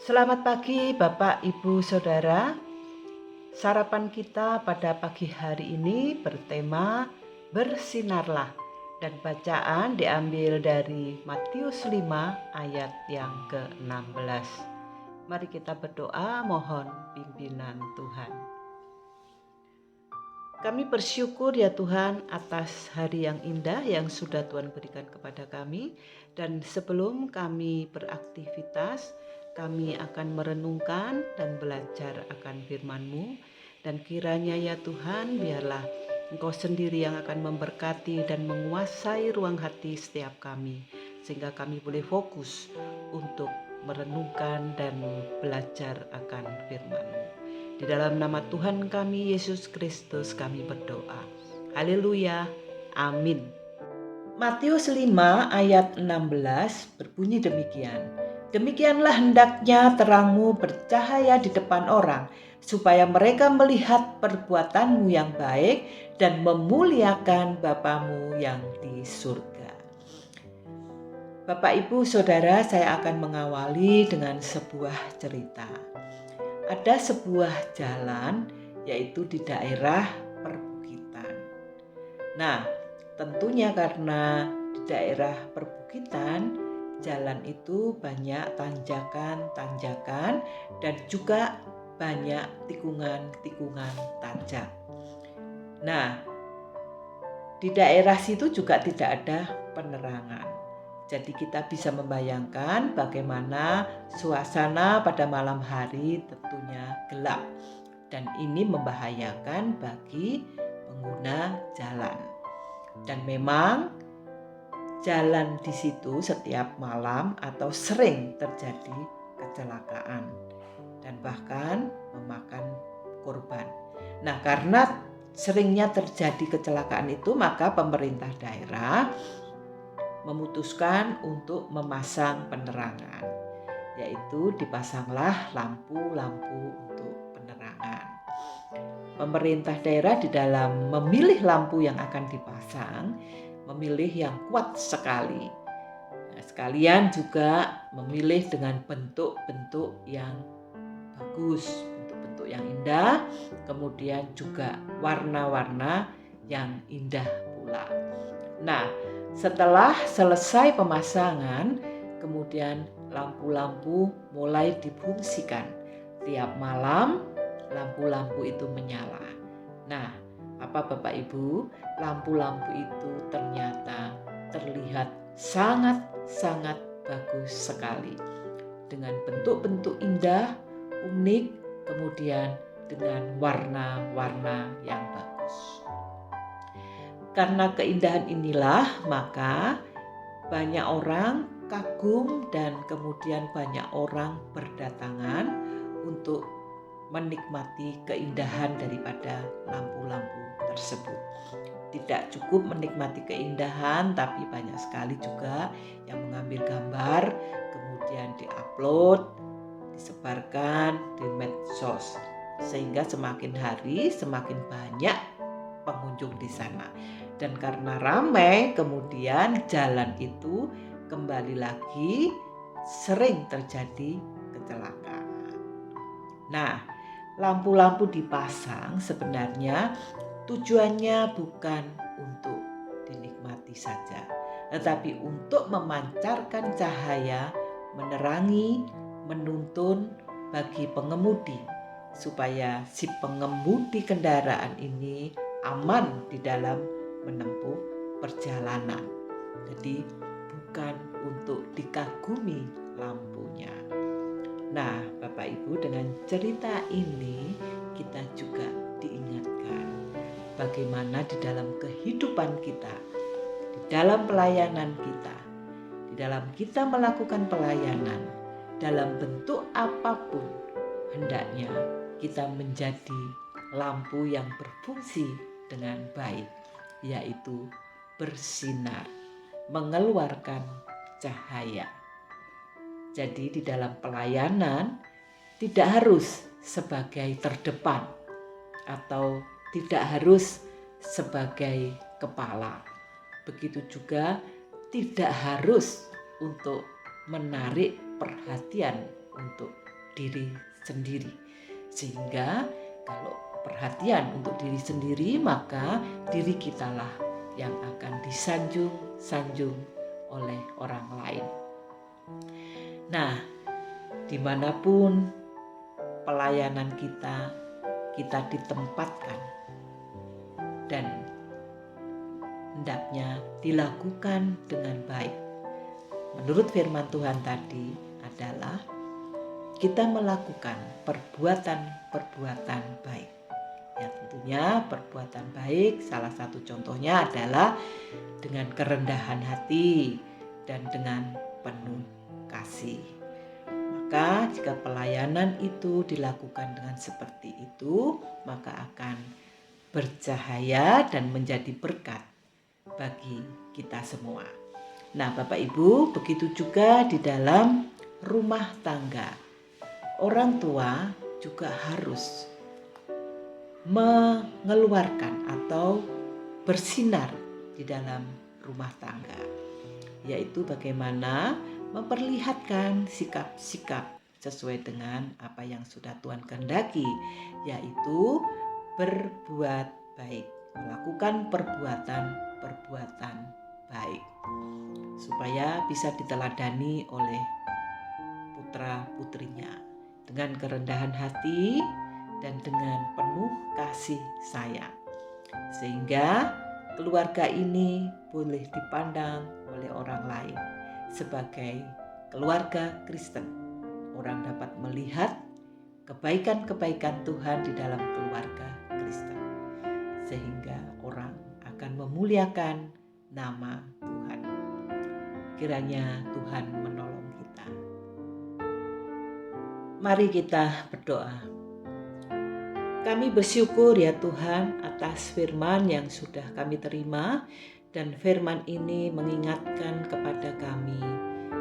Selamat pagi Bapak, Ibu, Saudara. Sarapan kita pada pagi hari ini bertema Bersinarlah, dan bacaan diambil dari Matius 5 ayat yang ke-16. Mari kita berdoa mohon pimpinan Tuhan. Kami bersyukur ya Tuhan atas hari yang indah yang sudah Tuhan berikan kepada kami. Dan sebelum kami beraktivitas, kami akan merenungkan dan belajar akan firman-Mu. Dan kiranya ya Tuhan, biarlah Engkau sendiri yang akan memberkati dan menguasai ruang hati setiap kami, sehingga kami boleh fokus untuk merenungkan dan belajar akan firman-Mu. Di dalam nama Tuhan kami Yesus Kristus kami berdoa. Haleluya. Amin. Matius 5 ayat 16 berbunyi demikian. Demikianlah hendaknya terangmu bercahaya di depan orang, supaya mereka melihat perbuatanmu yang baik dan memuliakan Bapamu yang di surga. Bapak, Ibu, Saudara, saya akan mengawali dengan sebuah cerita. Ada sebuah jalan, yaitu di daerah perbukitan. Nah, tentunya karena di daerah perbukitan, jalan itu banyak tanjakan-tanjakan dan juga banyak tikungan-tikungan tanjak. Nah, di daerah situ juga tidak ada penerangan. Jadi kita bisa membayangkan bagaimana suasana pada malam hari tentunya gelap. Dan ini membahayakan bagi pengguna jalan. Dan memang jalan di situ setiap malam atau sering terjadi kecelakaan. Dan bahkan memakan korban. Nah, karena seringnya terjadi kecelakaan itu, maka pemerintah daerah memutuskan untuk memasang penerangan, yaitu dipasanglah lampu-lampu untuk penerangan. Pemerintah daerah di dalam memilih lampu yang akan dipasang, memilih yang kuat sekali. Nah, sekalian juga memilih dengan bentuk-bentuk yang bagus, bentuk-bentuk yang indah, kemudian juga warna-warna yang indah pula. Nah, setelah selesai pemasangan, kemudian lampu-lampu mulai difungsikan. Tiap malam lampu-lampu itu menyala. Nah, apa Bapak Ibu? Lampu-lampu itu ternyata terlihat sangat-sangat bagus sekali. Dengan bentuk-bentuk indah, unik, kemudian dengan warna-warna yang bagus. Karena keindahan inilah, maka banyak orang kagum dan kemudian banyak orang berdatangan untuk menikmati keindahan daripada lampu-lampu tersebut. Tidak cukup menikmati keindahan, tapi banyak sekali juga yang mengambil gambar, kemudian diupload, disebarkan di medsos. Sehingga semakin hari semakin banyak pengunjung di sana. Dan karena ramai, kemudian jalan itu kembali lagi sering terjadi kecelakaan. Nah, lampu-lampu dipasang sebenarnya tujuannya bukan untuk dinikmati saja, tetapi untuk memancarkan cahaya, menerangi, menuntun bagi pengemudi, supaya si pengemudi kendaraan ini aman di dalam menempuh perjalanan. Jadi bukan untuk dikagumi lampunya. Nah, Bapak Ibu, dengan cerita ini kita juga diingatkan bagaimana di dalam kehidupan kita, di dalam pelayanan kita, di dalam kita melakukan pelayanan, dalam bentuk apapun, hendaknya kita menjadi lampu yang berfungsi dengan baik, yaitu bersinar, mengeluarkan cahaya. Jadi di dalam pelayanan tidak harus sebagai terdepan atau tidak harus sebagai kepala. Begitu juga tidak harus untuk menarik perhatian untuk diri sendiri. Sehingga kalau perhatian untuk diri sendiri, maka diri kitalah yang akan disanjung-sanjung oleh orang lain. Nah, dimanapun pelayanan kita ditempatkan dan hendaknya dilakukan dengan baik. Menurut firman Tuhan tadi adalah kita melakukan perbuatan-perbuatan baik. Ya, tentunya perbuatan baik salah satu contohnya adalah dengan kerendahan hati dan dengan penuh kasih. Maka jika pelayanan itu dilakukan dengan seperti itu, maka akan bercahaya dan menjadi berkat bagi kita semua. Nah, Bapak Ibu, begitu juga di dalam rumah tangga. Orang tua juga harus mengeluarkan atau bersinar di dalam rumah tangga, yaitu bagaimana memperlihatkan sikap-sikap sesuai dengan apa yang sudah Tuhan kehendaki, yaitu berbuat baik, melakukan perbuatan baik, supaya bisa diteladani oleh putra-putrinya dengan kerendahan hati dan dengan penuh kasih sayang, sehingga keluarga ini boleh dipandang oleh orang lain sebagai keluarga Kristen. Orang dapat melihat kebaikan-kebaikan Tuhan di dalam keluarga Kristen, sehingga orang akan memuliakan nama Tuhan. Kiranya Tuhan menolong kita. Mari kita berdoa. Kami bersyukur ya Tuhan atas firman yang sudah kami terima, dan firman ini mengingatkan kepada kami,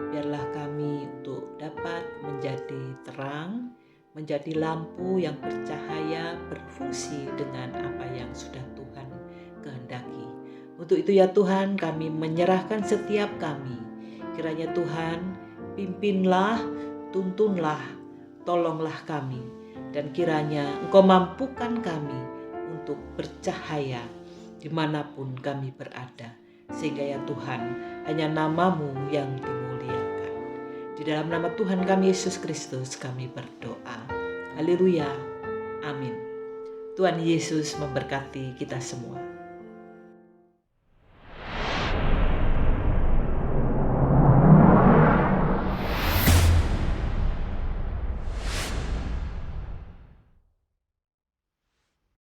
biarlah kami untuk dapat menjadi terang, menjadi lampu yang bercahaya, berfungsi dengan apa yang sudah Tuhan kehendaki. Untuk itu ya Tuhan, kami menyerahkan setiap kami. Kiranya Tuhan pimpinlah, tuntunlah, tolonglah kami. Dan kiranya Engkau mampukan kami untuk bercahaya dimanapun kami berada. Sehingga ya Tuhan, hanya nama-Mu yang dimuliakan. Di dalam nama Tuhan kami Yesus Kristus kami berdoa. Haleluya. Amin. Tuhan Yesus memberkati kita semua.